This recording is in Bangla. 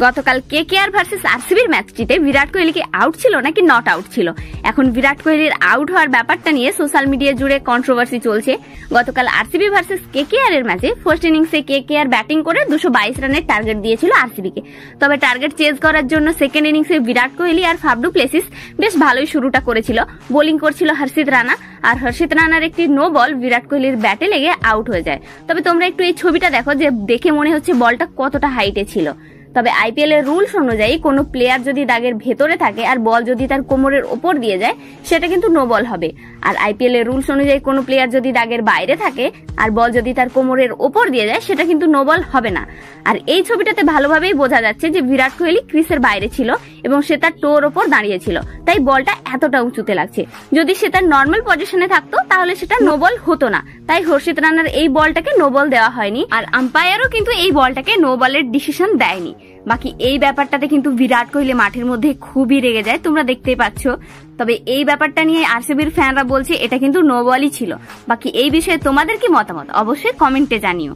গতকাল কেকেআর ভার্সেস আরসিবির ম্যাচটিতে বিরাট কোহলি কি আউট ছিল নাকি নট আউট ছিল? এখন বিরাট কোহলির আউট হওয়ার ব্যাপারটা নিয়ে সোশ্যাল মিডিয়া জুড়ে কন্ট্রোভার্সি চলছে। গতকাল আরসিবি ভার্সেস কেকেআর এর ম্যাচে ফার্স্ট ইনিংসে কেকেআর ব্যাটিং করে 222 রানের টার্গেট দিয়েছিল আরসিবিকে। তবে টার্গেট চেজ করার জন্য সেকেন্ড ইনিংসে বিরাট কোহলি আর ফাফ ডু প্লেসিস বেশ ভালোই শুরুটা করেছিল। বোলিং করছিল হর্ষিত রানা, আর হর্ষিত রানার একটি নো বল বিরাট কোহলির ব্যাটে লেগে আউট হয়ে যায়। তবে তোমরা একটু এই ছবিটা দেখো, যে দেখে মনে হচ্ছে বলটা কতটা হাইটে ছিল। তবে আইপিএল এর রুলস অনুযায়ী কোনো প্লেয়ার যদি দাগের ভেতরে থাকে আর বল যদি তার কোমরের ওপর দিয়ে যায় সেটা কিন্তু নো বল হবে। আর আইপিএল এর রুলস অনুযায়ী কোনো প্লেয়ার যদি দাগের বাইরে থাকে আর বল যদি তার কোমরের ওপর দিয়ে যায় সেটা কিন্তু নো বল হবে না। আর এই ছবিটাতে ভালোভাবেই বোঝা যাচ্ছে যে বিরাট কোহলি ক্রিসের বাইরে ছিল এবং সে তার টোর ওপর দাঁড়িয়েছিল, তাই বলটা এতটা উঁচুতে লাগছে। যদি সে তার নর্মাল পজিশনে থাকতো তাহলে সেটা নো বল হতো না। তাই হর্ষিত রানার এই বলটাকে নো বল দেওয়া হয়নি, আর আম্পায়ারও কিন্তু এই বলটাকে নো বলের ডিসিশন দেয়নি। বাকি এই ব্যাপারটাতে কিন্তু বিরাট কোহলি মাঠের মধ্যে খুবই রেগে যায়, তোমরা দেখতেই পাচ্ছ। তবে এই ব্যাপারটা নিয়ে আরসিবির ফ্যানরা বলছে এটা কিন্তু নো বলই ছিল। বাকি এই বিষয়ে তোমাদের কি মতামত অবশ্যই কমেন্টে জানিও।